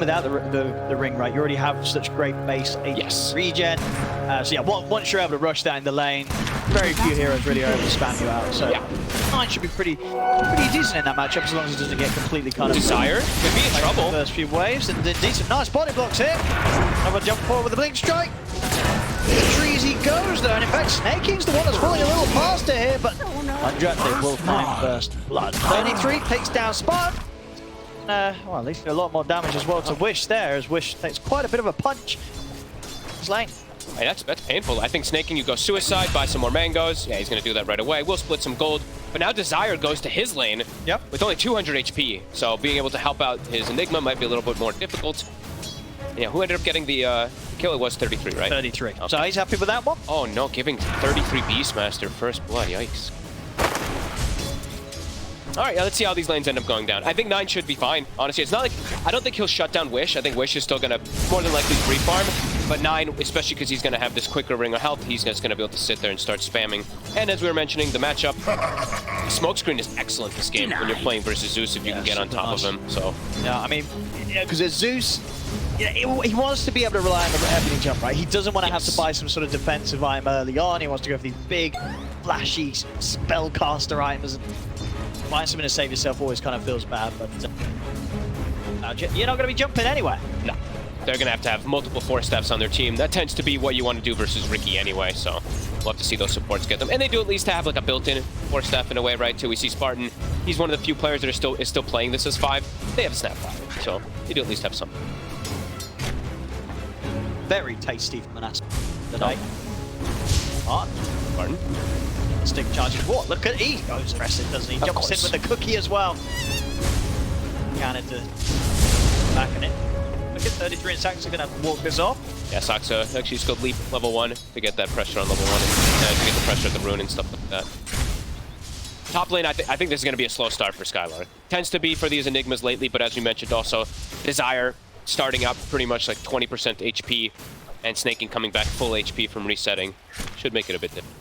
without the ring, right, you already have such great base HP regen. So yeah, once you're able to rush that in the lane, very few heroes really are able to spam you out. So yeah, 9 should be pretty decent in that matchup as long as it doesn't get completely kind of Desire could be in trouble. The first few waves, and indeed some nice body blocks here. Another jump forward with a blink strike. The trees he goes though, and in fact Snaking's the one that's falling a little faster here, but Tundra, they will find first blood. 33 takes down Spartan. Well, at least a lot more damage as well to Wish there, as Wish takes quite a bit of a punch. His lane. Hey, that's painful. I think Snaking, you go suicide, buy some more mangoes. Yeah, he's going to do that right away. We'll split some gold. But now Desire goes to his lane with only 200 HP. So being able to help out his Enigma might be a little bit more difficult. Yeah, who ended up getting the kill? It was 33, right? 33. Okay. So he's happy with that one? Oh no, giving 33 Beastmaster first blood. Yikes. All right, let's see how these lanes end up going down. I think 9 should be fine. Honestly, it's not like... I don't think he'll shut down Wish. I think Wish is still going to more than likely re-farm. But 9, especially because he's going to have this quicker ring of health, he's just going to be able to sit there and start spamming. And as we were mentioning, the matchup, the smokescreen is excellent this game when you're playing versus Zeus if you can get on top of him. So yeah, I mean, because Zeus... he wants to be able to rely on the everything jump, right? He doesn't want to have to buy some sort of defensive item early on. He wants to go for these big, flashy spellcaster items. Find something to save yourself always kind of feels bad, but you're not going to be jumping anywhere. No. They're going to have multiple 4-steps on their team. That tends to be what you want to do versus Riki anyway, so we'll have to see those supports get them. And they do at least have like a built-in 4-step in a way, right, too. We see Spartan, he's one of the few players that is still playing this as 5. They have a Snapfire, so they do at least have something. Very tasty from MONASPA today. Spartan. Stick charges. What? Look at he goes aggressive, doesn't he? Jumps in with the cookie as well. Canada backing it. Look at 33 and Sax are going to walk this off. Yeah, Saxa actually skilled leap level 1 to get that pressure on level 1 and to get the pressure at the rune and stuff like that. Top lane, I think this is going to be a slow start for Skylar. Tends to be for these Enigmas lately, but as we mentioned also, Desire starting up pretty much like 20% HP and Snaking coming back full HP from resetting should make it a bit different.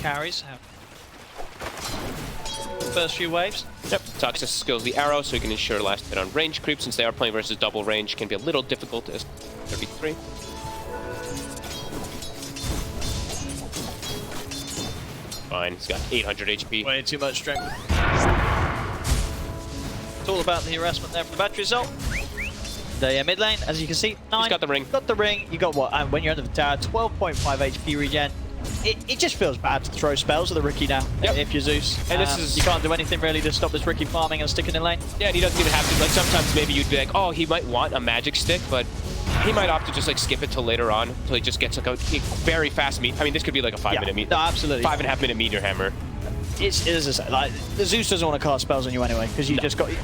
Carries have first few waves. Yep, Toxis skills the arrow so he can ensure last hit on range creep. Since they are playing versus double range, can be a little difficult as 33. Fine, he's got 800 HP. Way too much strength. It's all about the harassment there from the battery assault. The mid lane, as you can see, 9. He's got the ring. Got the ring. You got what? And when you're under the tower, 12.5 HP regen. It just feels bad to throw spells at the Riki now, if you're Zeus. And this is... You can't do anything really to stop this Riki farming and sticking in lane. Yeah, and he doesn't even have to, like, sometimes maybe you'd be like, oh, he might want a magic stick, but he might opt to just, like, skip it till later on, until he just gets, like, a very fast meet. I mean, this could be, like, a 5-minute meet. No, absolutely. 5.5 minute meteor hammer. It is, like, the Zeus doesn't want to cast spells on you anyway, because you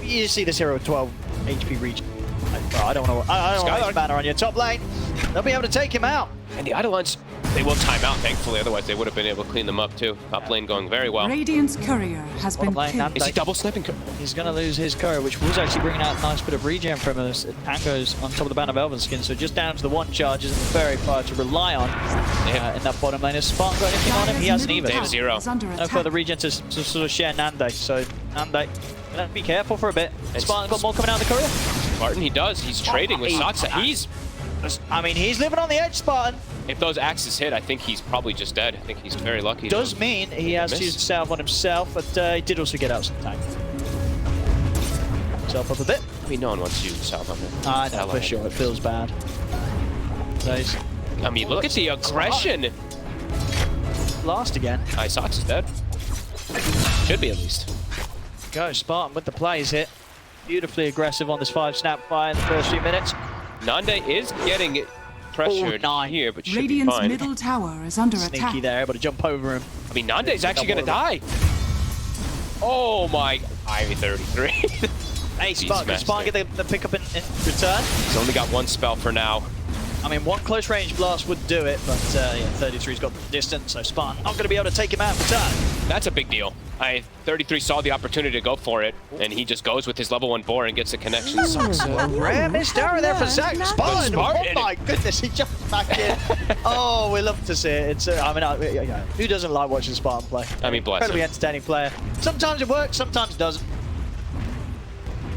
you see this hero with 12 HP regen. Like, bro, I don't want to banner on your top lane. They'll be able to take him out. And the Eidolons, they will time out, thankfully. Otherwise, they would have been able to clean them up, too. Top lane going very well. Radiant's courier has been killed. Is he double sniping? He's going to lose his courier, which was actually bringing out a nice bit of regen from us. Tango's on top of the Band of Elven Skin, so just down to the 1 charge isn't very far to rely on in that bottom lane. Has Spartan got anything on him? He hasn't either. They have 0. No further regen to sort of share Nande, so Nande, be careful for a bit. Spartan got more coming out of the courier? Spartan, he does. He's trading with Saksa. He's living on the edge, Spartan. If those axes hit, I think he's probably just dead. I think he's very lucky. Does mean he has to use the salve on himself, but he did also get out some time. Himself up a bit. I mean, no one wants to use the salve on him. I know, for sure. It feels bad. I mean, look at the aggression. Last again. Saksa's dead. Should be, at least. Go, Spartan with the plays hit. Beautifully aggressive on this 5 Snapfire in the first few minutes. Nande is getting pressured here, but should be fine. Radiant's middle tower is under attack. Sneaky there, able to jump over him. I mean, Nande's actually going to die. Oh my... I'm 33. Hey, Spartan get the pickup in return. He's only got 1 spell for now. I mean, one close range blast would do it, but yeah, 33's got the distance, so Spartan not going to be able to take him out in return. That's a big deal. 33 saw the opportunity to go for it, and he just goes with his level 1 bore and gets a connection. Sucks. Rare missed arrow there for Zach. Spartan, oh my goodness, he jumped back in. Oh, we love to see it. It's, I mean, who doesn't like watching Spartan play? I mean, bless Incredibly him. entertaining player. Sometimes it works, sometimes it doesn't.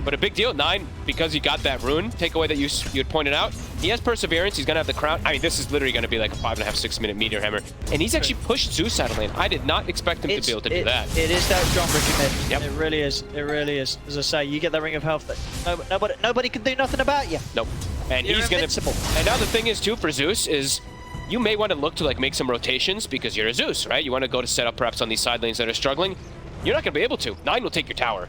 But a big deal, 9, because he got that rune takeaway that you had pointed out. He has perseverance. He's going to have the crown. I mean, this is literally going to be like a 5.5, 6 minute meteor hammer. And he's actually pushed Zeus out of lane. I did not expect him to be able to do that. It is that strong Riki mid. Yep. It really is. It really is. As I say, you get that ring of health that nobody can do nothing about you. Nope. And You're he's going invincible. to... And now the thing is, too, for Zeus is you may want to look to like make some rotations because you're a Zeus, right? You want to go to set up perhaps on these side lanes that are struggling. You're not going to be able to. 9 will take your tower.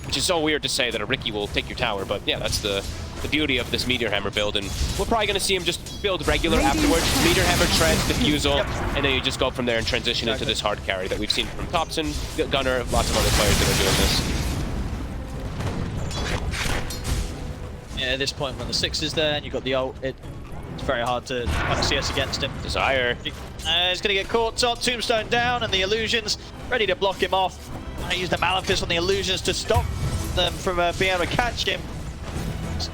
Which is so weird to say that a Riki will take your tower, but yeah, that's the beauty of this Meteor Hammer build, and we're probably going to see him just build regular afterwards. Meteor Hammer, Tread, Diffusal, and then you just go from there and transition into this hard carry that we've seen from Thompson, Gunner, lots of other players that are doing this. Yeah, at this point when the 6 is there and you've got the ult, it's very hard to kind of CS against him. Desire. He's going to get caught top, Tombstone down, and the Illusions ready to block him off. I use the Malefice on the Illusions to stop them from being able to catch him.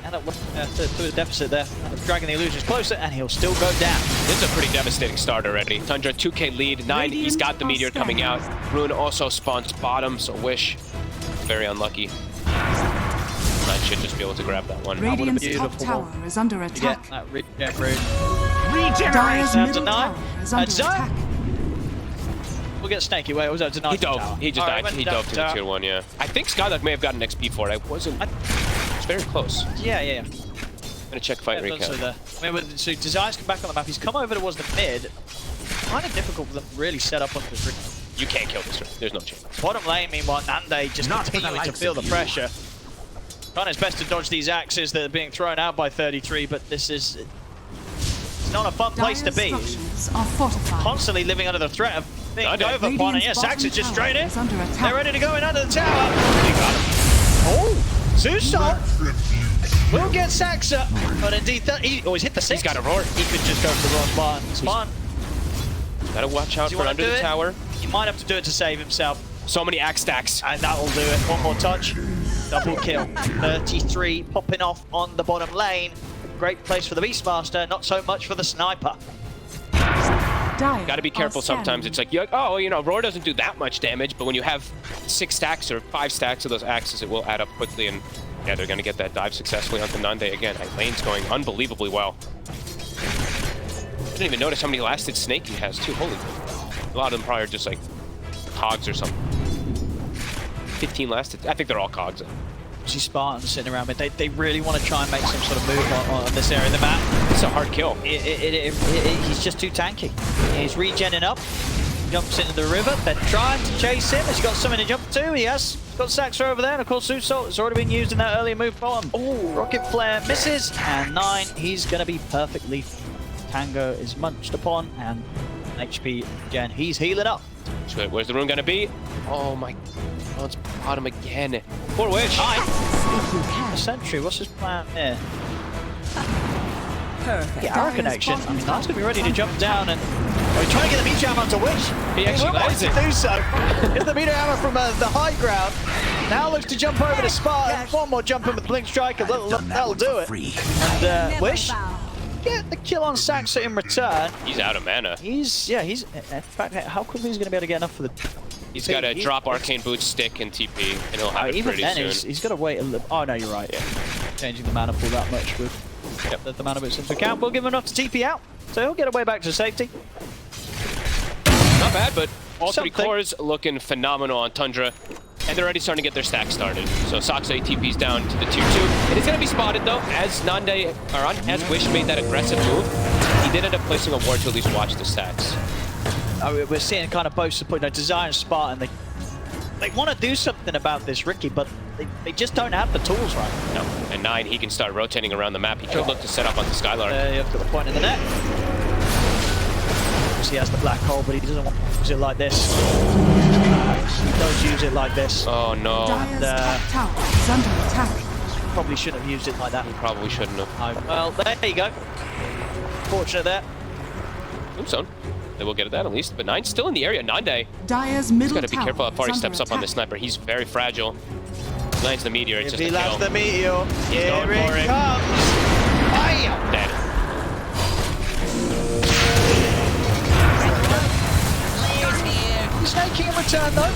End up to his deficit there, dragging the Illusions closer, and he'll still go down. This is a pretty devastating start already. Tundra 2k lead, 9, he's got the Meteor coming out. Rune also spawns bottom, so Wish, very unlucky. 9 should just be able to grab that one. Radiant's top tower is under attack. That regen rune. Dyer's Down to middle 9. tower is under attack. We'll get Snaky. Wait, was that to 9? He dove. He just died. He dove to the tier 1, yeah. I think Skylurk may have gotten XP for it. I wasn't... It's very close. Yeah. I'm gonna check fight recap. So Desire's come back on the map. He's come over towards the mid. Kind of difficult for them to really set up on this Riki. You can't kill this one. There's no chance. Bottom lane, meanwhile, Nande just continuing to feel the pressure. Trying his best to dodge these axes that are being thrown out by 33, but this is... It's not a fun place to be. Structures are fortified. Constantly living under the threat of being over upon, and yes, Axes just straight in. Under attack. They're ready to go in under the tower. Oh, Zeus will get Saxa, but indeed, he always hit the 6. He's got a roar. He could just go for the wrong Spartan. Gotta watch out for under the tower. He might have to do it to save himself. So many axe stacks. And that'll do it. One more touch. Double kill. 33 popping off on the bottom lane. Great place for the Beastmaster, not so much for the Sniper. Gotta be careful sometimes. It's like, oh, you know, Roar doesn't do that much damage, but when you have 6 stacks or 5 stacks of those axes, it will add up quickly, and yeah, they're gonna get that dive successfully onto Nande again. Lane's going unbelievably well. I didn't even notice how many lasted Snake he has, too. Holy, a lot of them probably are just like cogs or something. 15 lasted. I think they're all cogs. See Spartans sitting around, but they really want to try and make some sort of move on this area of the map. It's a hard kill. He's just too tanky. He's regenning up, jumps into the river. They're trying to chase him. Has he got something to jump to? He has. He's got Saxor over there, and of course, Zeus Salt has already been used in that earlier move bottom. Oh, Rocket Flare misses, and 9. He's going to be perfectly. Tango is munched upon, and HP again. He's healing up. So where's the rune gonna be? Oh my, oh, it's bottom again. Poor Wish. A sentry, what's his plan here? Perfect. Yeah, arrow connection. I mean, that's gonna be ready to jump down and we're trying to get the meteor hammer to Wish. He actually lands it. To do so. Get the meteor hammer from the high ground. Now looks to jump over to Spartan. One more jump in with Blink Strike, and that'll do it. And Wish get the kill on Saxa in return. He's out of mana. He's in fact, how quickly he's gonna be able to get enough for the... He's got to drop Arcane Boots, stick, and TP, and he'll have it even pretty then, soon. he's got to wait a little... Oh, no, you're right, yeah. Changing the mana pool that much with the mana boots into account. We'll give him enough to TP out, so he'll get away back to safety. Not bad, but all Something. 3 cores looking phenomenal on Tundra, and they're already starting to get their stacks started. So Saxa TP's down to the tier 2. It is going to be spotted, though, as Nande, or as Wish made that aggressive move. He did end up placing a ward to at least watch the stacks. We're seeing kind of both support. Desire and Spartan, they want to do something about this Riki, but they just don't have the tools right. No, and 9, he can start rotating around the map. He could look to set up onto Skylark. You've got the point in the net. He has the black hole, but he doesn't want to use it like this. He does use it like this. Oh no. Dyer's top tower is under attack. Probably shouldn't have used it like that. He probably shouldn't have. Well, there you go. unfortunate there. Tombstone. They will get at that at least, but Nine's still in the area. Nine Dire's he's middle got to be tower careful how far he is steps under up on this attack. sniper. He's very fragile. Lands the meteor, it's If just he a lands kill. the meteor, here going for it it. comes. Bam! Dead. Snaking in return though.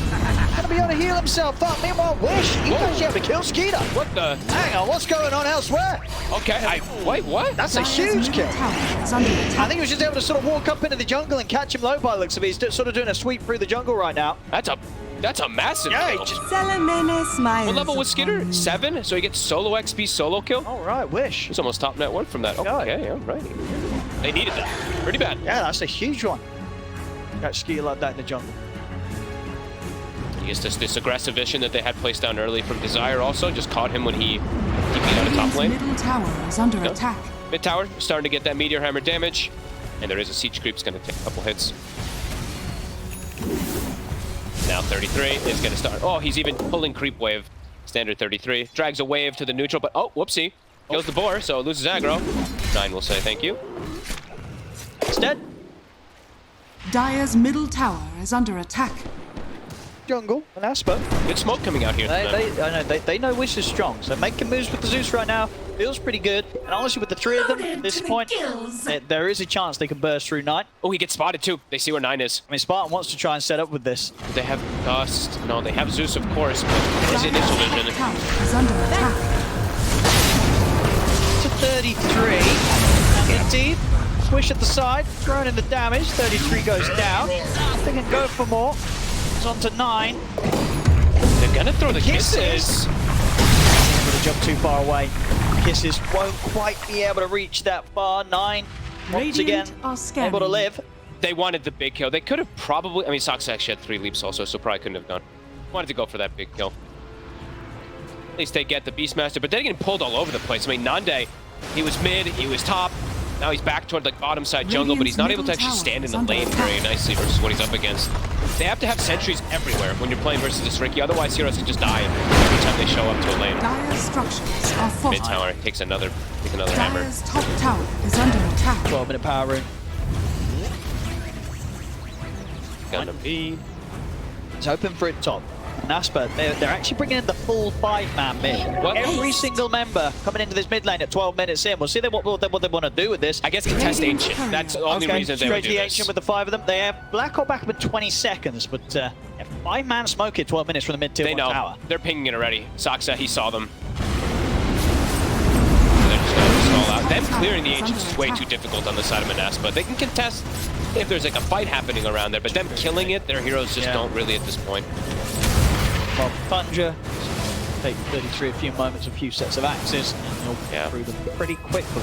Gonna be able to heal himself up. Meanwhile, Wish, he's actually able to kill Skeeter. What the? Hang on, what's going on elsewhere? Okay, wait, what? That's a Dire's huge middle kill. tower is under I attack. think he was just able to sort of walk up into the jungle and catch him low by the looks of it. He's sort of doing a sweep through the jungle right now. That's a massive Yeah, he kill. just... What level was Skitter? 7? So he gets solo XP solo kill? All right, Wish. It's almost top net 1 from that. Yeah. Okay, all right. They needed that. Pretty bad. Yeah, that's a huge one. Catch Skeeter like that in the jungle. I guess this aggressive vision that they had placed down early from Desire also just caught him when he beat out of top Radiant's lane. middle tower is under Yeah. attack. Mid tower starting to get that meteor hammer damage, and there is a siege creep. It's going to take a couple hits. Now 33 is going to start. Oh, he's even pulling creep wave. Standard 33 drags a wave to the neutral, but oh, whoopsie, kills the boar, so it loses aggro. 9 will say thank you. It's dead. Dire's middle tower is under attack. Jungle, MONASPA. Good smoke coming out here. They know Wish is strong, so making moves with the Zeus right now feels pretty good. And honestly, with the 3 of them at this point, there is a chance they can burst through 9. Oh, he gets spotted too. They see where 9 is. I mean, Spartan wants to try and set up with this. They have Dust. No, they have Zeus, of course, but his initial Dire's vision. top tower is under attack. To 33. Indeed. Swish at the side, throwing in the damage. 33 goes down. They can go for more. It's on to 9. They're gonna throw the kisses. Able to jump too far away. Kisses won't quite be able to reach that far. 9, once again, Radiant are scanning. able to live. They wanted the big kill. They could have probably. I mean, Sox actually had 3 leaps also, so probably couldn't have gone. Wanted to go for that big kill. At least they get the Beastmaster, but they're getting pulled all over the place. I mean, Nande, he was mid, he was top. Now he's back toward like bottom side jungle, but he's not able to actually stand in the lane very nicely versus what he's up against. They have to have sentries everywhere when you're playing versus this Riki, otherwise heroes can just die every time they show up to a lane. Dire's structures are Mid fortified. tower takes another hammer. Dire's top tower is under attack. 12-minute power room. Gonna be. It's open for it top. MONASPA, they're actually bringing in the full 5-man mid. What? Every single member coming into this mid lane at 12 minutes in. We'll see what they want to do with this. I guess contest Ancient. That's the only reason they would straight to do the this. Ancient with the 5 of them. They have Black Hole back up in 20 seconds, but 5-man smoke at 12 minutes from the mid tier They 1 know. tower. They're pinging it already. Saksa, he saw them. They're just gonna stall out. Them clearing the Ancients is way too difficult on the side of MONASPA. They can contest if there's like a fight happening around there, but them killing it, their heroes just don't really at this point. Well, Tundra take 33 a few moments, a few sets of axes, and he'll through them pretty quickly.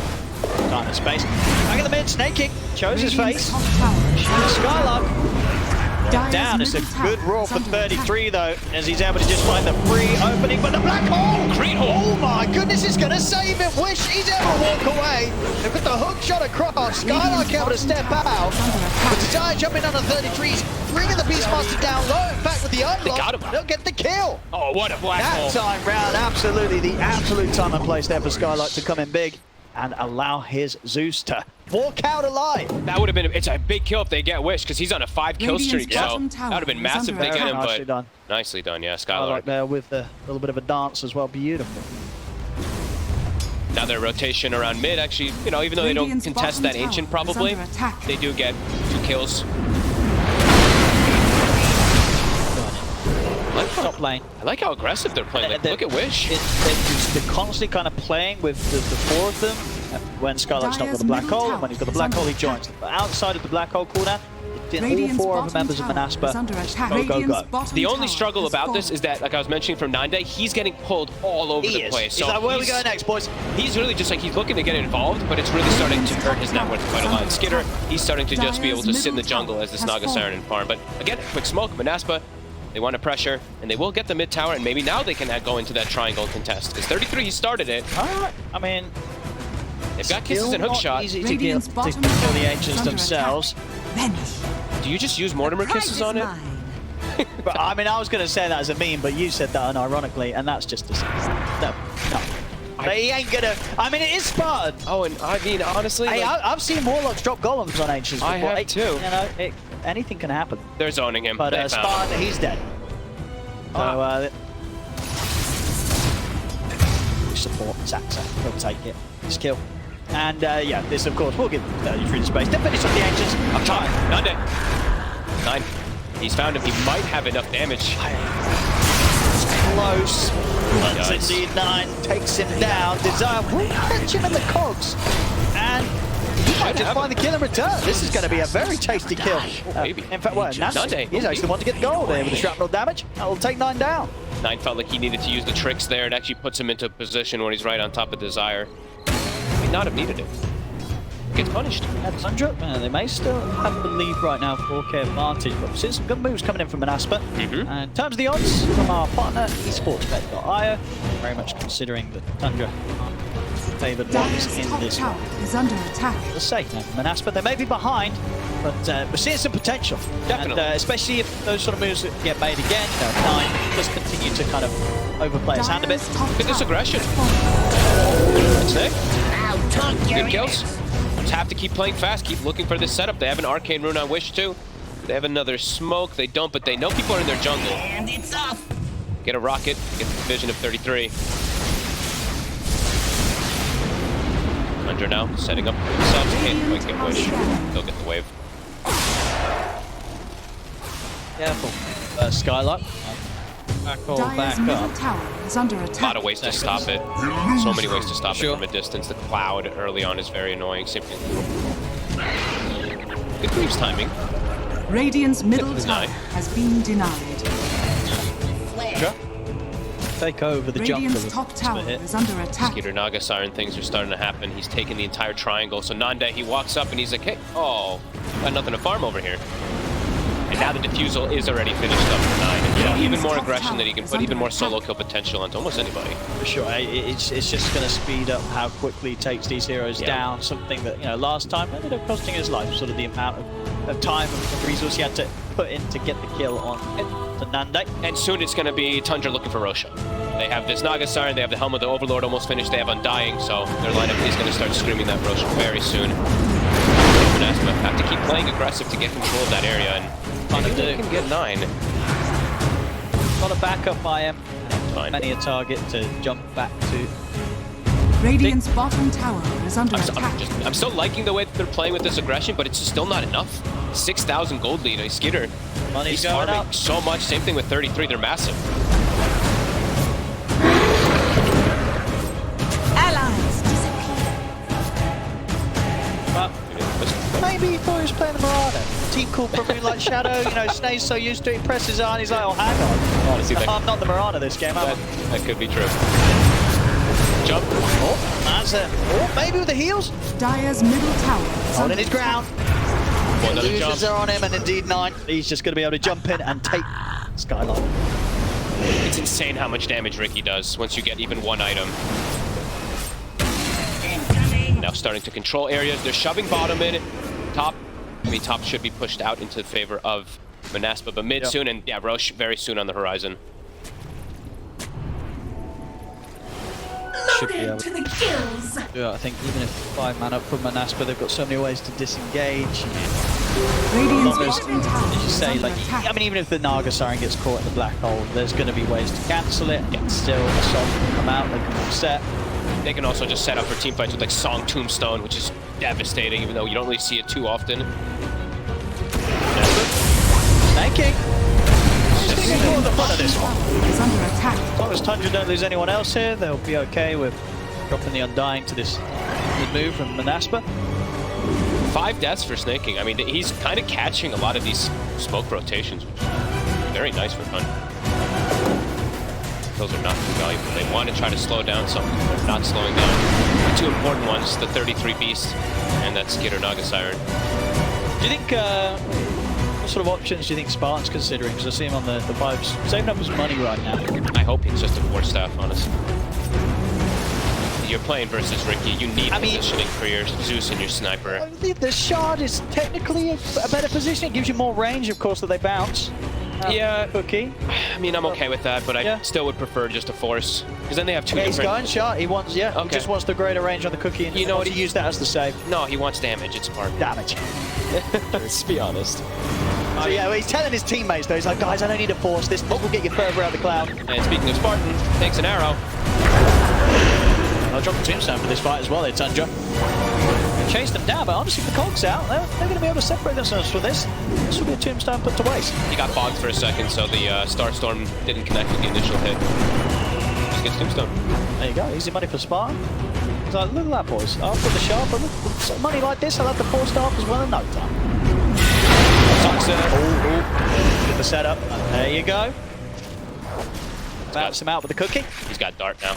Time and space. Back in the mid, snaking. Shows his Radiant's face. top tower is under attack. Skylark. Dire's Down. It's a middle tower good roll is for under 33 though, as he's able to just find the free opening. But the black hole! Great hole! Oh my goodness, it's going to save him. Wish he's able to walk away. They've got the hook shot across. Skylark able to step out. But Desire jumping on the 33s, bringing the Beastmaster down low. In fact, with the unlock, got him. they'll get the kill. Oh, what a black hole! That time round, absolutely the absolute time and place there for Skylark to come in big and allow his Zeus to walk out alive. That would have been, it's a big kill if they get Wish, because he's on a 5-kill Radiant's streak, so bottom that tower would have been is massive if they under get him, attack. Nicely but done. nicely done, yeah, Skylark Skylark. there with a little bit of a dance as well, beautiful. Now their rotation around mid, actually, you know, even though they don't Radiant's contest that bottom Ancient tower is probably, under attack. they do get 2 kills. Top lane. I like how aggressive they're playing. Like, look at Wish. They're constantly kind of playing with the 4 of them. When Skylark's not got the black Dire's hole, middle and when he's got the tower black is hole, he under joins. But outside of the black hole cooldown, all Radiant's 4 of the bottom members of tower is under MONASPA attack. go, go, go. Radiant's bottom The only tower struggle has about this fallen. is that, like I was mentioning from Nine Day, he's getting pulled all over the place. He's like, where are we going next, boys? He's really just like, he's looking to get involved, but it's really starting to hurt his net worth quite a lot. Skitter, he's starting to just be able to sit in the jungle as this Naga Siren and farm. But again, quick smoke, MONASPA, they want to pressure, and they will get the mid tower, and maybe now they can go into that triangle contest. Because 33, he started it. Alright, I mean, They've got kisses and hook shot. easy to Radiant's kill bottom the tower Ancients is under themselves. Vanish. Do you just use Mortimer kisses on it? But I mean, I was going to say that as a meme, but you said that unironically, and that's just no. But he ain't gonna. I mean, it is Spartan. Oh, and I mean, honestly, Hey, like, I've seen Warlocks drop golems on Ancients before. I have too. You know, anything can happen. they're zoning him. But They found him. Spartan, he's dead. So, support Saxa. He'll take it. His kill. And yeah, this of course will give 33 the space. Then finish off the Ancients. Up top. Nande. 9. He's found him. He might have enough damage. Close. But does. indeed 9 takes him down. Desire will catch him in the cogs. And he might just find the kill in return. This is going to be a very tasty kill. Maybe. In fact, well, Nande, he's actually the one to get the goal there with the shrapnel damage. That will take 9 down. 9 felt like he needed to use the tricks there. It actually puts him into a position where he's right on top of Desire. He might not have needed it. Gets punished. And Tundra, they may still have the lead right now, 4K advantage, but we've seen some good moves coming in from MONASPA. And in terms of the odds from our partner, esportsbet.io, very much considering that Tundra favoured ones Dire's in top this tower one. is under attack. Let's say, MONASPA, they may be behind, but we're seeing some potential. Definitely. And especially if those sort of moves get made again, 9 just continue to kind of overplay his hand a bit. Dire's top Look at this tower aggression. is falling. That's it. Good kills. Just have to keep playing fast, keep looking for this setup. They have an arcane rune on Wish too. They have another smoke. They don't, but they know people are in their jungle. And it's off. Get a rocket, get the vision of 33. Tundra now setting up for themselves. Can't quite get Wish. They'll get the wave. Careful. Skylight. Back all Dire's back middle up. tower is under A attack. lot of ways to stop it. So many ways to stop it from a distance. The cloud early on is very annoying. Same thing. Good Greaves timing. Radiant's middle was tower 9. has been denied. Sure. Take over the jungle. Radiant's top tower hit. is under attack. Skeeter Naga Siren things are starting to happen. He's taking the entire triangle. So Nande, he walks up and he's like, hey, oh, got nothing to farm over here. And now the defusal is already finished up for 9. And, you know, even more aggression that he can put, even more solo kill potential onto almost anybody. For sure, it's just going to speed up how quickly he takes these heroes down. Something that, you know, last time ended up costing his life. Sort of the amount of time and resource he had to put in to get the kill on to Nande. And soon it's going to be Tundra looking for Rosha. They have this Naga Siren, they have the Helm of the Overlord almost finished, they have Undying, so their lineup is going to start screaming that Rosha very soon. MONASPA have to keep playing aggressive to get control of that area, and maybe they can get 9. Got a backup by him. Fine. Many a target to jump back to. Radiant's bottom tower is under attack. I'm still liking the way that they're playing with this aggression, but it's just still not enough. 6,000 gold lead. Skitter, Money's he's going farming up. so much. Same thing with 33. They're massive. Allies disappear. But maybe he thought he was playing the Marauder. Team called from Moonlight Shadow. You know, Snake's so used to it. He presses on. He's like, oh, hang on. Honestly, I'm not the Marauder this game, am I? that could be true. Jump. Oh, that's it. Oh, maybe with the heels. Dire's middle tower is Holding under his ground. Well, another Illusions jump. are on him, and indeed 9. He's just going to be able to jump in and take Skyline. It's insane how much damage Riki does once you get even one item. Now starting to control areas. They're shoving bottom in. Top should be pushed out into favor of MONASPA, but mid soon, and yeah, Roche very soon on the horizon. Should be able to do it. I think even if 5 man up from MONASPA, they've got so many ways to disengage. Radiant's Almost, bottom tower as you is say, under like, attack. I mean, even if the Naga Siren gets caught in the black hole, there's going to be ways to cancel it. And still, Assault can come out, they can reset. They can also just set up for team fights with like Song Tombstone, which is devastating, even though you don't really see it too often. Thanking. Just ignore the front of this one. Is under attack. As long as Tundra don't lose anyone else here, they'll be okay with dropping the Undying to this good move from MONASPA. 5 deaths for Snaking. I mean, he's kind of catching a lot of these smoke rotations, which is very nice for Tundra. Those are not too valuable. They want to try to slow down something, but not slowing down. The 2 important ones, the 33 Beast and that Skitter Naga Siren. Do you think, what sort of options do you think Spartan's considering? Because I see him on the pipes saving up his money right now. I hope it's just a 4 staff, honestly. You're playing versus Riki. You need positioning for your Zeus and your sniper. The shard is technically a better position. It gives you more range, of course, that they bounce. Yeah. Cookie. I mean, I'm okay with that, but I still would prefer just a force. Because then they have two Yeah, he's different... going shot. He wants, he just wants the greater range on the cookie. And You know what, he used that as the save. No, he wants damage. It's smart. Damage. Let's be honest. So yeah, well, he's telling his teammates though, he's like, guys, I don't need to force this. Book will get you further out of the cloud. And speaking of Spartan, takes an arrow. I'll drop the tombstone for this fight as well, Tundra. Chase them down, but honestly, the Cogs out, they're going to be able to separate themselves for this. This will be a tombstone put to waste. He got bogged for a second, so the Starstorm didn't connect with the initial hit. Just gets tombstone. There you go, easy money for Spartan. He's like, look at that, boys. I'll put the sharp, but look, money like this, I'll have the 4-star as well in no time. Get the setup. There you go. Bounce him out with the cookie. He's got dart now.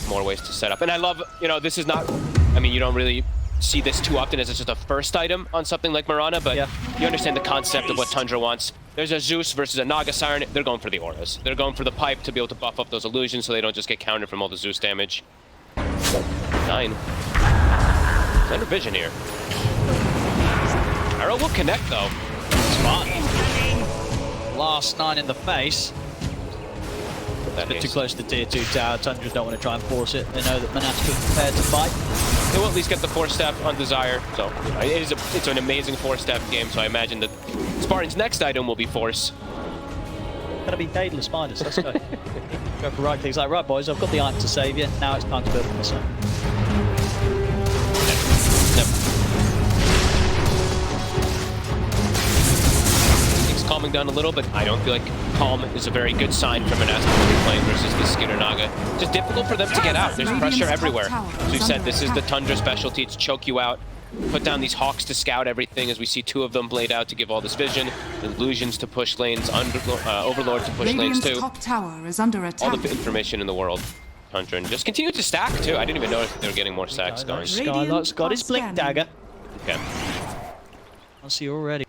More ways to set up. And I love, you know, this is not, I mean, you don't really see this too often as it's just a first item on something like Mirana, but you understand the concept of what Tundra wants. There's a Zeus versus a Naga Siren. They're going for the auras. They're going for the pipe to be able to buff up those illusions so they don't just get countered from all the Zeus damage. 9. He's under vision here. Arrow will connect though. Smart. Last 9 in the face. A bit too close to tier 2 tower. Tundra don't want to try and force it. They know that MONASPA is prepared to fight. They will at least get the 4-step on Desire. So it's an amazing 4-step game. So I imagine that Spartan's next item will be Force. Gonna be Daedalus Spiders. Let's go. Go for right clicks. Like, right, boys, I've got the item to save you. Now it's time to build a missile. Calming down a little, but I don't feel like calm is a very good sign from an MONASPA playing versus the Skitter Naga. It's just difficult for them to get out. There's pressure everywhere. As we said, this is the Tundra specialty to choke you out. Put down these Hawks to scout everything, as we see 2 of them blade out to give all this vision. Illusions to push lanes, Overlord to push lanes too. Top tower is under attack. All the information in the world. Tundra, and just continue to stack too. I didn't even notice they were getting more stacks going. Skylark's got his blink dagger. Okay. I see already.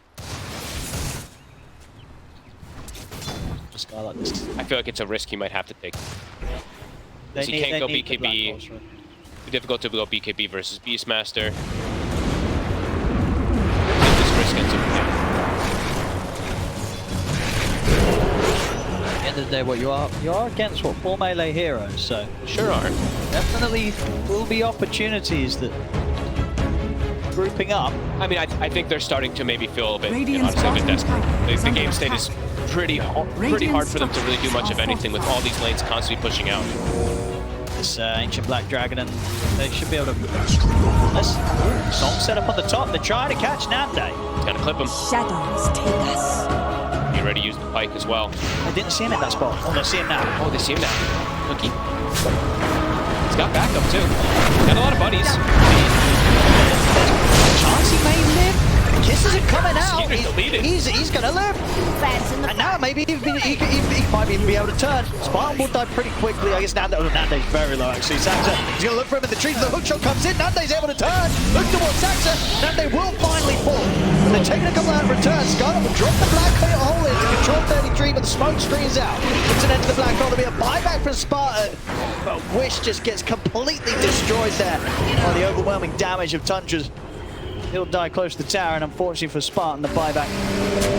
Skylark this. I feel like it's a risk he might have to take. He can't go BKB. Too difficult to go BKB versus Beastmaster. This risk ends up here. At the end of the day, what you are against 4 melee heroes, so Sure are. definitely will be opportunities that grouping up. I mean, I think they're starting to maybe feel a bit, honestly, a bit desperate. The game state is pretty hard for them to really do much of anything with all these lanes constantly pushing out. This ancient black dragon, and they should be able to. This song set up on the top. They're trying to catch Nande. It's gonna clip him. Shadows take us. Be ready to use the pike as well. I didn't see him in that spot. Oh, they see him now. Oh, they see him now. Cookie. He's got backup too. Got a lot of buddies. Chance he may live. Kisses are coming out. Skitter's deleted. He's gonna live. And now maybe he might even be able to turn. Spartan will die pretty quickly. I guess Nande's very low actually. Saxa, he's gonna look for him in the trees. The hook shot comes in. Nande's able to turn. Look towards Saxa. Nande will finally fall. They're taking a couple out of return. Scarlet will drop the black hole in to control 33, but the smoke screens out. It's an end to the black hole. There'll be a buyback from Spartan. But Wish just gets completely destroyed there by the overwhelming damage of Tundra's. He'll die close to the tower, and unfortunately for Spartan, the buyback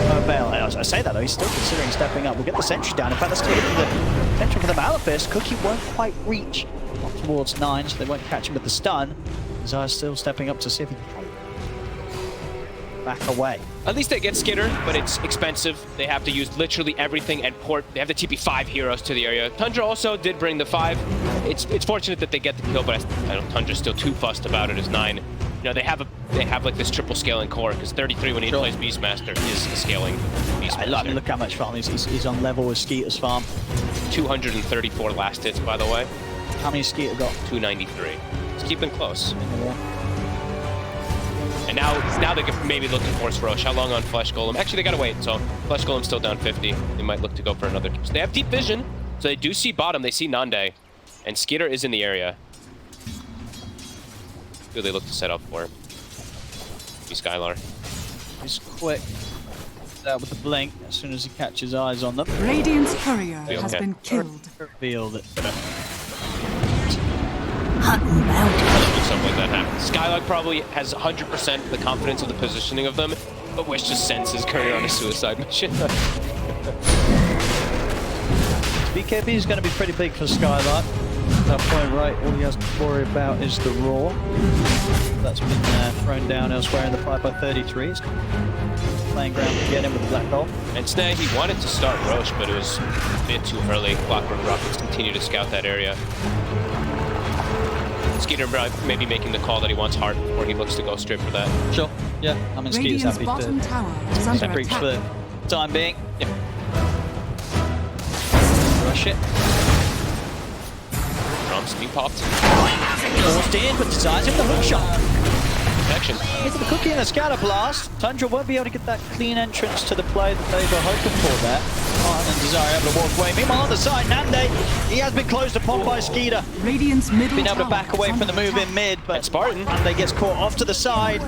won't avail. I say that though, he's still considering stepping up. We'll get the sentry down. In fact, let's take it for the sentry for the Malefist. Cookie won't quite reach up towards 9, so they won't catch him with the stun. Zaya's still stepping up to see if he can back away. At least they get Skitter, but it's expensive. They have to use literally everything and port. They have to TP 5 heroes to the area. Tundra also did bring the 5. It's fortunate that they get the kill, but I don't. Tundra's still too fussed about it as 9. You know, they have like this triple scaling core, because 33 when he plays Beastmaster is scaling Beastmaster. I mean, look how much farm he's on level with Skeeter's farm. 234 last hits, by the way. How many Skeeter got? 293. It's keeping close. And now they could maybe look to force Roche. How long on Flesh Golem? Actually, they gotta wait. So Flesh Golem's still down 50. They might look to go for another. So they have deep vision, so they do see bottom. They see Nande, and Skitter is in the area. Who they look to set up for? Be Skylar. He's quick. Out with the blink as soon as he catches eyes on them. Radiant's courier has okay. been killed. Reveal that. Hunting bounty. Something like that happens. Skylark probably has 100% the confidence of the positioning of them, but Wish just sends his courier on a suicide mission. BKB is going to be pretty big for Skylark. At that point, right, all he has to worry about is the roar. That's been thrown down elsewhere in the 5x33. It's playing ground to get him with the black hole. And Snag, he wanted to start Roche, but it was a bit too early. Clockwerk Rockets continue to scout that area. Skeeter maybe making the call that he wants Heart before he looks to go straight for that. Sure, yeah. I mean, Skeeter's happy bottom to tower is under breach attack. for the time being. Yep. Rush it. Drums being popped. Forced in, but decides him the hook shot. Protection. Hits the cookie and the scatter blast. Tundra won't be able to get that clean entrance to the play that they were hoping for there. And Desire able to walk away. Meanwhile, on the side, Nande, he has been closed upon by Skeeter. Radiant's middle Been able to tower back away is from the under move attack. in mid, but And Spartan. Nande gets caught off to the side.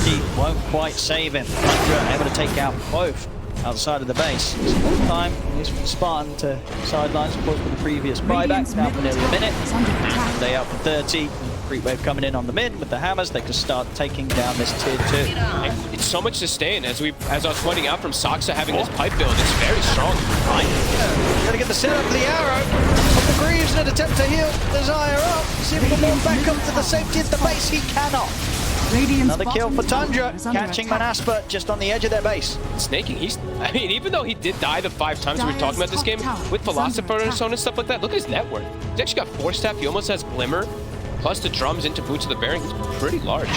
He won't quite save him. Tundra able to take out both outside of the base. It's time, at least from Spartan to sidelines, of course, for the previous buyback, down for nearly a minute. Is under attack. They out for 30. Creep wave coming in on the mid with the hammers. They can start taking down this tier 2. It's so much sustain, as I was pointing out from Soxa having this pipe build. It's very strong. Right. Gotta get the setup for the arrow. Up the Greaves in an attempt to heal Desire up. See if he can walk back up to the safety of the base. He cannot. Radiant's Another kill for bottom Tundra, tower is under catching attack. MONASPA just on the edge of their base. Snaking, I mean, even though he did die the 5 times we were talking about this game, with Philosopher and so on and stuff like that, look at his net worth. He's actually got 4 staff, he almost has Glimmer, plus the drums into Boots of the Bearing. It's pretty large.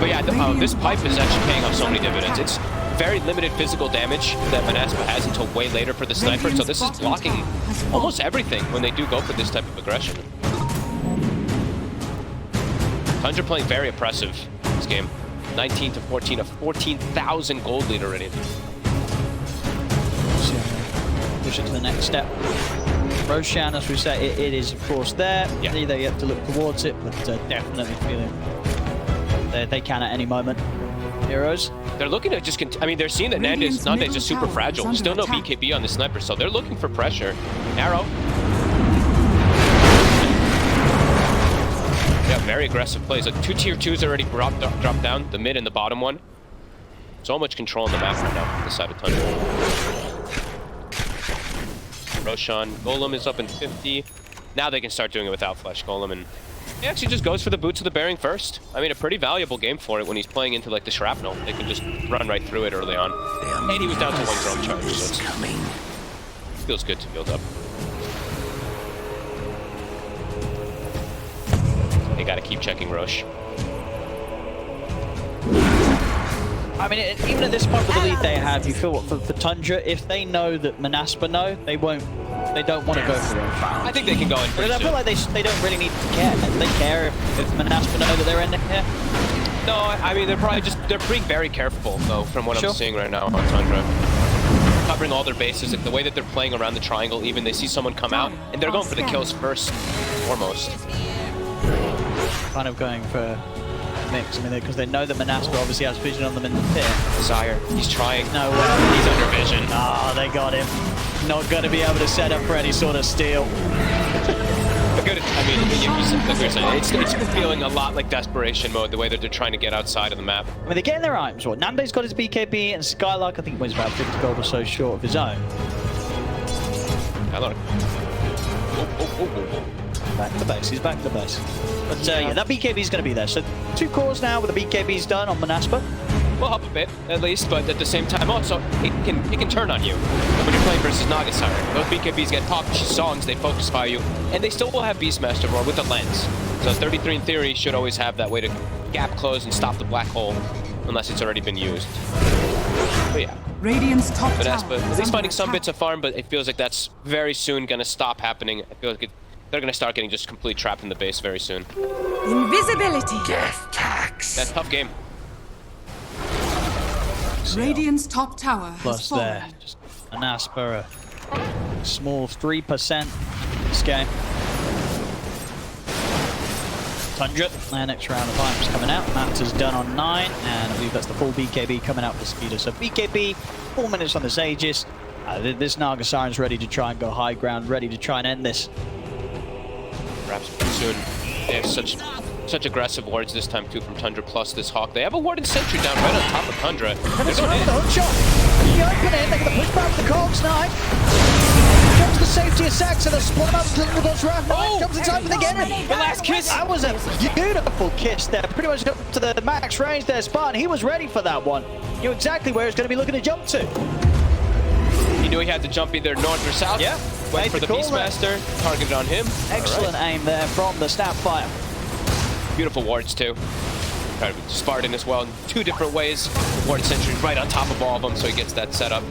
But yeah, this pipe is actually paying off so many dividends. It's very limited physical damage that MONASPA has until way later for the sniper, so this is blocking almost everything when they do go for this type of aggression. Tundra playing very oppressive this game. 19 to 14, a 14,000 gold lead already. Push it to the next step. Roshan, as we say, it is of course there. Yeah. They have to look towards it, but definitely feeling they can at any moment. Heroes. They're looking to just I mean, they're seeing that Nande's just super fragile. Still no BKB on the sniper, so they're looking for pressure. Arrow. Yeah, very aggressive plays. Like 2 tier 2s already dropped down, the mid and the bottom one. So much control on the map right now, this side of Tundra. Roshan, Golem is up in 50. Now they can start doing it without Flesh Golem, and he actually just goes for the Boots of the Bearing first. I mean, a pretty valuable game for it when he's playing into like the Shrapnel. They can just run right through it early on. And he was down to 1 drone charge, so it feels good to build up. They gotta keep checking Roche. I mean, even at this point with the lead they have, you feel what for Tundra, if they know that MONASPA know, they don't want to go for it. I think they can go in pretty I feel soon. like they don't really need to care. They care if MONASPA know that they're in there. No, I mean, they're being very careful, though, from what Sure. I'm seeing right now on Tundra. Covering all their bases, like the way that they're playing around the triangle, even they see someone come out, and they're going for the kills first, foremost. Kind of going for a mix. I mean, because they know that MONASPA obviously has vision on them in the pit. Desire, he's trying. No way. He's under vision. Ah, they got him. Not going to be able to set up for any sort of steal. Good. I mean, like we were saying, it's feeling a lot like desperation mode, the way that they're trying to get outside of the map. I mean, they're getting their items. What? Nande's got his BKB, and Skylark, I think, was about 50 gold or so short of his own. Hello. Back to base. He's back to base. But yeah, that BKB is going to be there. So 2 cores now with the BKBs done on MONASPA. Will help a bit, at least, but at the same time, also, it can turn on you. When you're playing versus Naga Siren, those BKBs get popped songs, they focus fire you, and they still will have Beastmaster Roar with a lens. So 33 in theory should always have that way to gap close and stop the black hole, unless it's already been used. But yeah. Radiant's top But tower at is least under finding some attack. bits of farm, but it feels like that's very soon going to stop happening. I feel like they're going to start getting just completely trapped in the base very soon. Invisibility. That's a tough game. Radiant's top tower has Plus fallen. there. Just MONASPA, a small 3% this game. Tundra, their next round of items coming out. Matters done on 9, and I believe that's the full BKB coming out for Speeder. So BKB, 4 minutes on this Aegis. This Naga Siren's ready to try and go high ground, ready to try and end this. Perhaps soon. They have such aggressive wards this time too from Tundra, plus this Hawk. They have a ward and sentry down right on top of Tundra. They're going in. The hook shot. the opening. They're going to push back with the cold snipe. Comes the safety of Saxon. They'll spawn up to the boss Raph. Comes inside with again. The last kiss. That was a beautiful kiss there. Pretty much got to the max range there, Spartan. He was ready for that one. He knew exactly where he was going to be looking to jump to. He knew he had to jump either north or south. Yeah. Went for the Beastmaster. Targeted on him. Excellent aim there from the Snapfire. Beautiful wards too. Spartan as well in 2 different ways. The ward sentry right on top of all of them, so he gets that setup.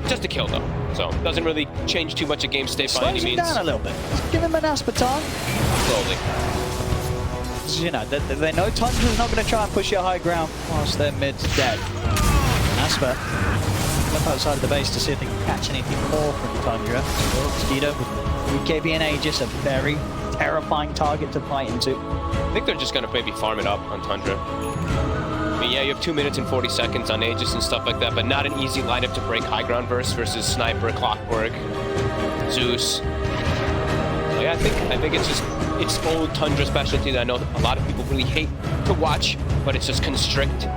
Just a kill though, so doesn't really change too much of game state by any Slows him means. down a little bit. Give him an MONASPA time. Slowly. You know, they know Tundra's not going to try and push you high ground whilst their mid's dead. MONASPA look outside of the base to see if they can catch anything more from Tundra. Skeeter with BKB and Aegis, a very terrifying target to fight into. I think they're just going to maybe farm it up on Tundra. I mean, yeah, you have 2 minutes and 40 seconds on Aegis and stuff like that, but not an easy lineup to break high ground versus Sniper, Clockwerk, Zeus. So yeah, I think it's just it's old Tundra specialty that I know a lot of people really hate to watch, but it's just Constrict.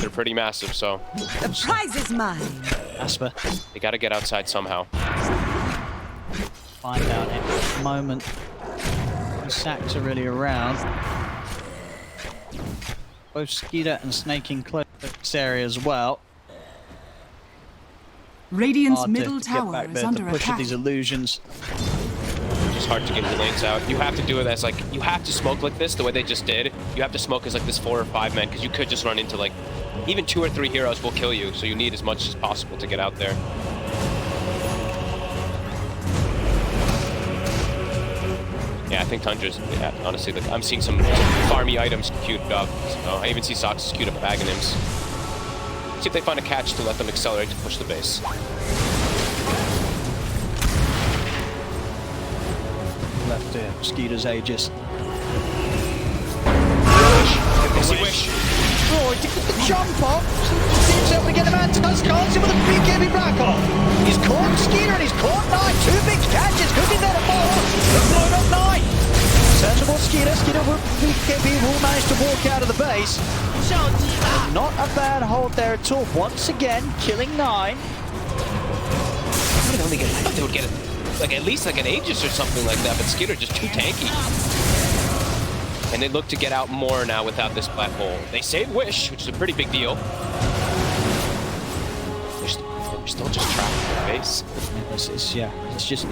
They're pretty massive, so The prize is mine. Aspa, they got to get outside somehow. find out in a moment. The Sacks are really around. Both Skeeter and Snake in close to this area as well. Radiant's Hard middle to tower get back is there to under push attack. these illusions. It's hard to get your lanes out. You have to do it as like, you have to smoke like this the way they just did. You have to smoke as like this 4 or 5 man, because you could just run into like, even 2 or 3 heroes will kill you, so you need as much as possible to get out there. Yeah, I think Tundra's, yeah, honestly, like, I'm seeing some farmy items queued up. So I even see Sox's queued up Aghanims. See if they find a catch to let them accelerate to push the base. Left there, Skeeter's Aegis. Wish. Oh, he took the jump off. See himself again, a man touch, can't see with a BKB back off. He's caught Skeeter and he's caught 9. 2 big catches, could be there to follow. They've blown up 9. Sensible Skeeter. Skeeter with BKB will manage to walk out of the base. Not a bad hold there at all. Once again, killing 9. I thought they would get it, like at least like an Aegis or something like that, but Skeeter just too tanky. And they look to get out more now without this black hole. They save Wish, which is a pretty big deal. They're still just trapped in the base. It's just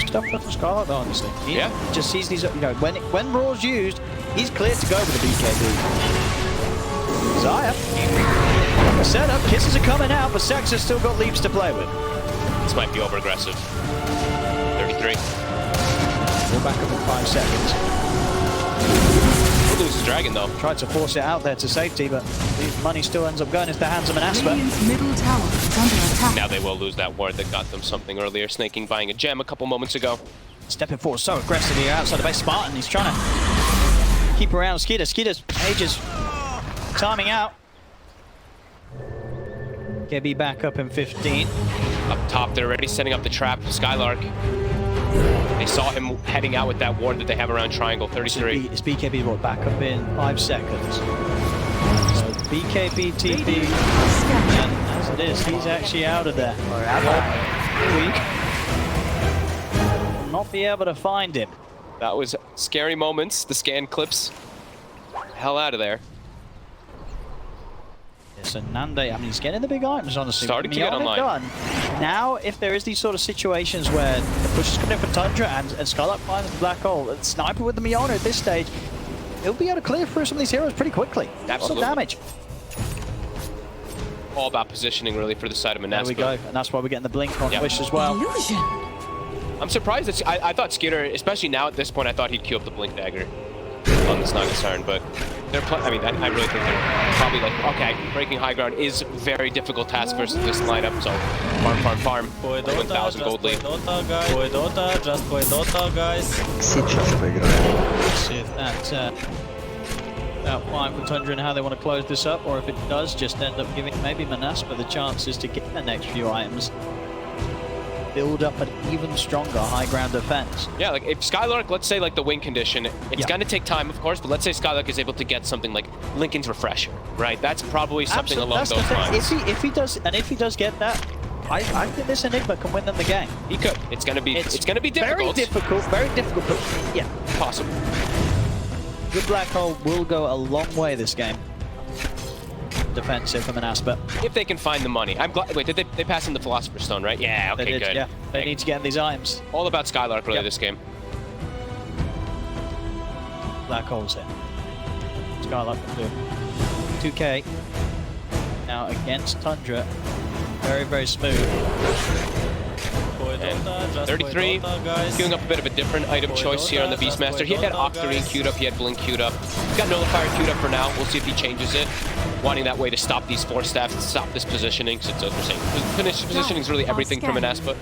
stuff for Scarlet though, honestly. He just sees these, you know, when Raw's used, he's clear to go with the BKB. Zaya. The setup, kisses are coming out, but Sex has still got leaps to play with. This might be over aggressive. 33. We're back up in 5 seconds. We'll lose the dragon though. Tried to force it out there to safety, but the money still ends up going into the hands of MONASPA. Radiant's middle tower is under attack. Now they will lose that ward that got them something earlier. Snaking buying a gem a couple moments ago. Stepping forward so aggressively outside the base. Spartan, he's trying to keep around Skeeter. Skeeter's Aegis timing out. Gebby back up in 15. Up top, they're already setting up the trap. Skylark. They saw him heading out with that ward that they have around Triangle. 33. It's BKB brought back up in 5 seconds. So BKB TP, and as it is, he's actually out of there. Will not be able to find him. That was scary moments. The scan clips. Hell out of there. Yes, and Nande, I mean, he's getting the big items, honestly. Starting to get online. Done. Now, if there is these sort of situations where the push is coming in for Tundra and Scarlet finds the black hole, and Sniper with the Miona at this stage, he'll be able to clear through some of these heroes pretty quickly. Absolutely. Lots of damage. All about positioning, really, for the side of MONASPA. There we go, and that's why we're getting the blink on Wish as well. Illusion. I'm surprised that I thought Skeeter, especially now at this point, I thought he'd queue up the blink dagger on the Snuggle Siren, but they're I mean, I really think they're probably like, okay, breaking high ground is a very difficult task versus this lineup, so farm. 1,000 gold lead. Just play Dota, guys. Сейчас поиграем. Let's see if that fine for Tundra and how they want to close this up, or if it does just end up giving maybe MONASPA the chances to get the next few items. build up an even stronger high ground defense. Yeah, like if Skylark, let's say like the win condition, it's gonna take time, of course, but let's say Skylark is able to get something like Lincoln's Refresher, right? That's probably something along That's the those thing. lines. If he does get that, I think this Enigma can win them the game. He could. It's gonna be difficult. Very difficult, but yeah, Possible. good black hole will go a long way this game. Defensive from MONASPA. If they can find the money. I'm glad. Wait, did they pass in the Philosopher's Stone, right? Yeah, okay, They did, good. yeah. They need to get in these items. All about Skylark really this game. Black holes here. Skylark can do 2K. Now against Tundra. Very, very smooth. And 33, queuing up a bit of a different item choice here on the Beastmaster. He had Octarine queued up, he had Blink queued up. He's got Nullifier queued up for now. We'll see if he changes it. Wanting that way to stop these 4 staffs, to stop this positioning, since as we're saying, positioning is really everything from MONASPA.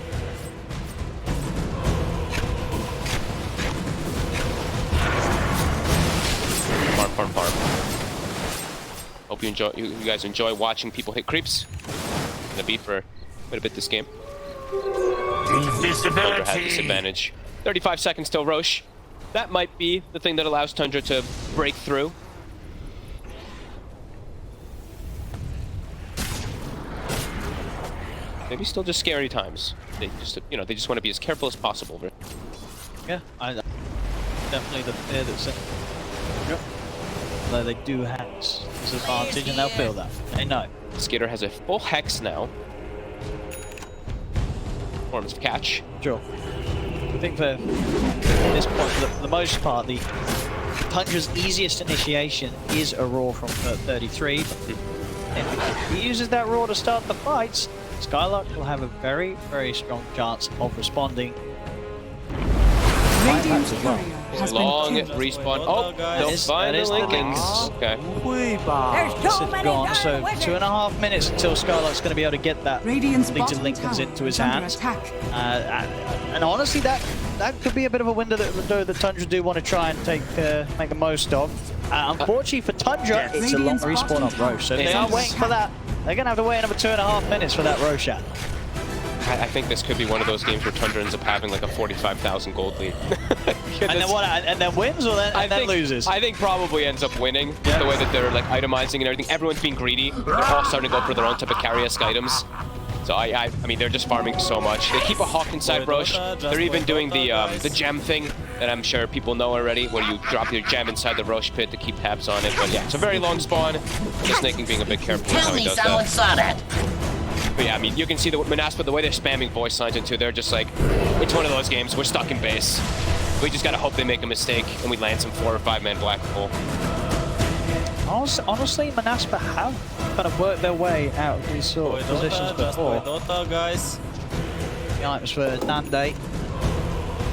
Farm. Hope you guys enjoy watching people hit creeps. Gonna be for quite a bit this game. Tundra has this advantage. 35 seconds till Roche. That might be the thing that allows Tundra to break through. Maybe still just scary times. They just, they just want to be as careful as possible. Yeah, definitely the fear that's in. Yep. Although they do have this advantage and they'll feel that. They know. Skater has a full hex now. Forms of catch. Sure. I think for this point, for the most part, the Tundra's easiest initiation is a roar from 33. If he uses that roar to start the fights, Skylark will have a very, very strong chance of responding. Radiant's courier has Long been killed. respawn. Oh, they'll find the Lincolns. Okay. This is gone, so 2.5 minutes until Skylark's going to be able to get that Radiant's legion bottom Lincolns tower into his is under hands. attack. And honestly, that could be a bit of a window that Tundra do want to try and make the most of. Unfortunately for Tundra, it's a long Radiant's respawn on bottom Roche, so tower they is are under waiting for attack. that. They're going to have to wait another 2.5 minutes for that Roche shot. I think this could be one of those games where Tundra ends up having like a 45,000 gold lead. And then what? And then wins or then loses? I think probably ends up winning. The way that they're like itemizing and everything. Everyone's being greedy. They're all starting to go for their own type of carry-esque items. So I mean, they're just farming so much. They keep a Hawk inside Roche. They're even doing the gem thing that I'm sure people know already, where you drop your gem inside the Roche pit to keep tabs on it. But yeah, it's a very long spawn. The snaking being a bit careful with how he does that. saw that. But yeah, I mean, you can see the MONASPA, the way they're spamming voice signs into, they're just like, it's one of those games, we're stuck in base. We just gotta hope they make a mistake and we land some 4 or 5 man black hole. Honestly, MONASPA have kind of worked their way out of these sort of positions before. guys. The items for Nande.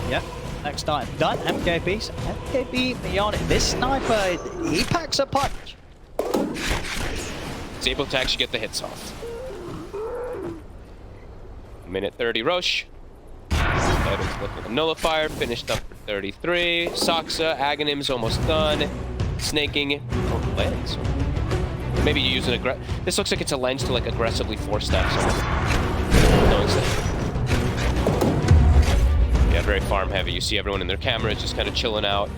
Yeah, next item done. MKB. So MKB beyond it. This sniper, he packs a punch. He's able to actually get the hits off. Minute 30 Roche. Items looking at the Nullifier, finished up for 33. Soxa, Aghanim's almost done. Snaking, lens. Maybe you use an this looks like it's a lens to like aggressively force that. Yeah, very farm heavy. You see everyone in their cameras just kind of chilling out.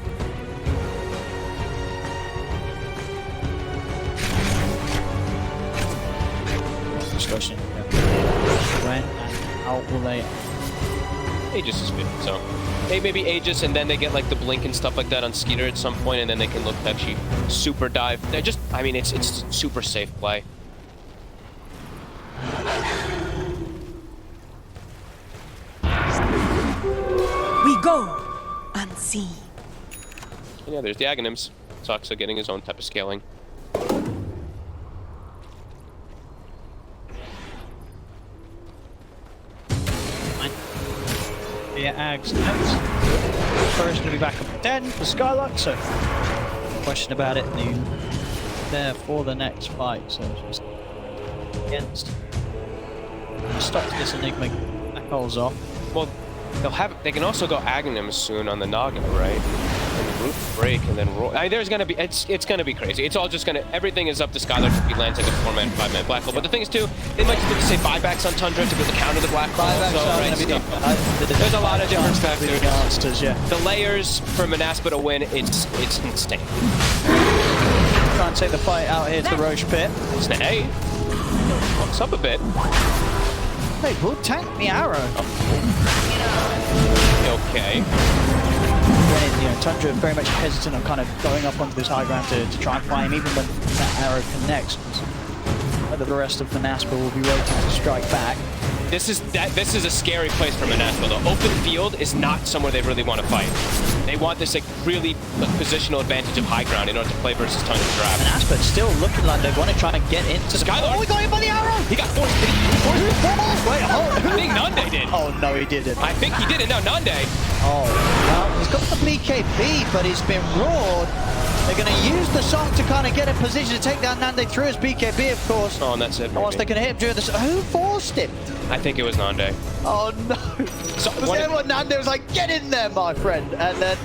Discussion. When and how will they? Aegis is good, so maybe Aegis, and then they get like the blink and stuff like that on Skeeter at some point, and then they can look to actually super dive. They're just, I mean, it's super safe play. We go unseen. And yeah, there's the Aghanims. Soxa getting his own type of scaling. Yeah, Ags next. First to be back up to 10 for Skylark, so no question about it. New there for the next fight, so just against. Stops this Enigma that holes off. Well, they can also go Aghanims soon on the Noggin, right? Root break and then roll. I mean, there's gonna be it's gonna be crazy. It's all just gonna everything is up to Skylar if he lands like a 4-man, 5-man black hole. But the thing is too, they might just say buybacks on Tundra to be able to counter the black hole. There's a lot of different factors. Monsters, yeah. The layers for MONASPA to win, it's insane. Try and take the fight out here to the Roche pit. Hey, walks up a bit. Hey, we'll tank the arrow. Okay. Granted, you know, Tundra very much hesitant on kind of going up onto this high ground to try and fight him, even when that arrow connects. Whether the rest of MONASPA will be waiting to strike back. This is a scary place for MONASPA though. Open field is not somewhere they really want to fight. They want this like really positional advantage of high ground in order to play versus Tundra draft. MONASPA still looking like they want to try and get into Skylar. Oh, we got him by the arrow! He got forced. Wait, I think Nande did. Oh, no, he didn't. I think he did it. No, Nande. Oh, well, he's got the BKB, but he's been roared. They're going to use the song to kind of get in position to take down Nande through his BKB, of course. Oh, and that's it. And once they can hit him during this, who forced him? I think it was Nande. Oh no! So, was everyone Nande was like, "Get in there, my friend," and then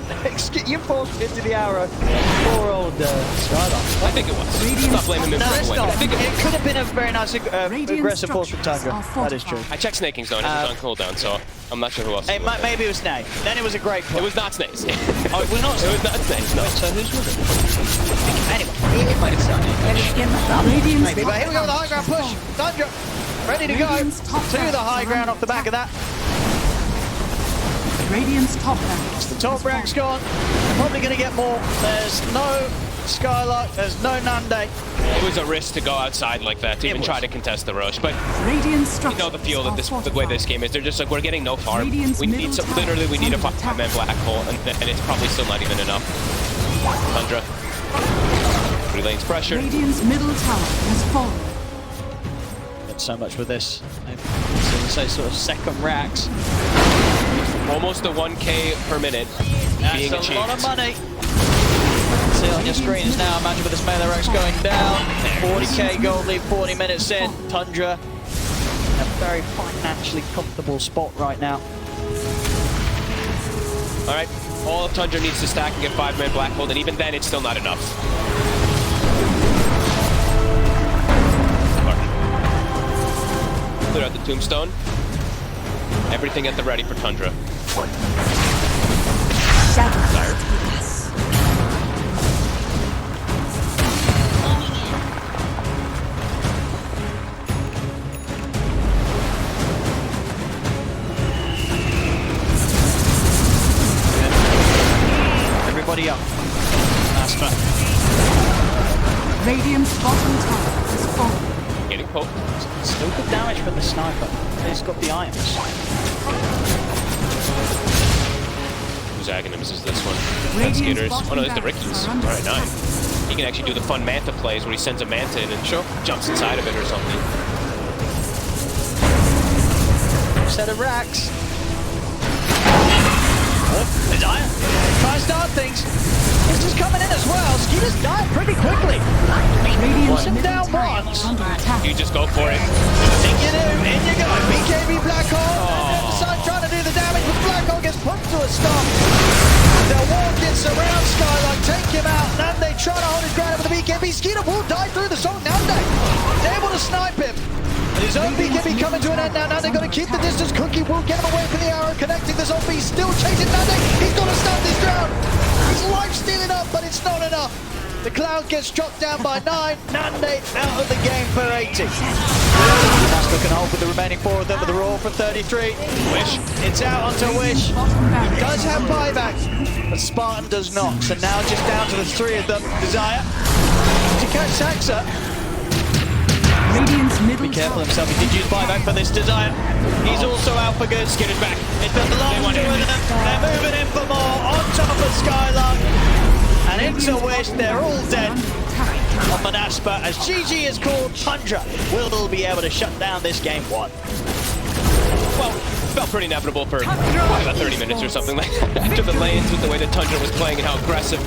you forced me into the arrow. Poor old Skylar. I think it was. Stop blaming him No, for it's the win. not. I think It could have been a very nice aggressive force from Tundra. That is true. I checked Snaking's though, and it was on cooldown, so I'm not sure who else. Maybe it was Snake. Then it was a great play. It was not Snakes. Oh, it was not. It was not Snakes. No. So who's with it? Anyway, it might have started. Radiant's Maybe, but here we go with the high ground push. Tundra, ready to go to the high ground off the back of that. Radiant's top rank. The top rank's gone. Probably going to get more. There's no Skylark. There's no Nande. It was a risk to go outside like that to even try to contest the rush, but Radiant's you know the feel that the way this game is. They're just like, we're getting no farm. Radiant's We need some. Literally, we need a 5-man black hole, and it's probably still not even enough. Tundra. 3 lanes pressure. Radiant's middle tower has fallen. Got so much with this. So sort of second racks. Almost a 1K per minute being That's achieved. a lot of money. See on your screens now, imagine with this melee ranks going down. 40k gold lead, 40 minutes in. Tundra in a very financially comfortable spot right now. All right, all of Tundra needs to stack and get 5-man black hole, and even then, it's still not enough. Clear out the tombstone. Everything at the ready for Tundra. Everybody up. MONASPA. Radiant's bottom tower has fallen. Getting poked. Still good damage from the sniper. He's got the items. Whose Aghanims is this one? That's Skitters. Oh no, there's the Rikis. Alright, nice. He can actually do the fun Manta plays where he sends a Manta in and jumps inside of it or something. Set of racks. Oh, Desire. Try to start things. He's just coming in as well. Skeeter's died pretty quickly. Radiant's Him middle down tower once. is under attack. You just go for it. Think you do. In you go. BKB Black Hole. And the side trying to do the damage, but Black Hole gets put to a stop. They'll walk in, surround Skylark, take him out. Nande trying to hold his ground over the BKB. Skeeter will die through the song. Nande able to snipe him. His own BKB coming to an end now. Nande got to keep the distance. Cookie will get him away from the arrow, connecting the zombie. Still chasing Nande. He's got to stand his ground. His life stealing up, but it's not enough. The Cloud gets dropped down by 9. Nande out of the game for 80. MONASPA can hold with the remaining 4 of them with the roar for 33. Wish. It's out onto Wish. He does have buyback, but Spartan does not. So now just down to the 3 of them. Desire to catch Saxa. Radiant's middle Be careful tower. himself. He did use buyback for this Desire. He's also out for good. Skitter's back. It belongs to them. They're moving in for more. On top of Skylark. And into Wish. They're all dead. On MONASPA, as GG is called, Tundra will be able to shut down this game 1. Well, felt pretty inevitable for probably about 30 minutes or something like that. After the lanes with the way that Tundra was playing and how aggressive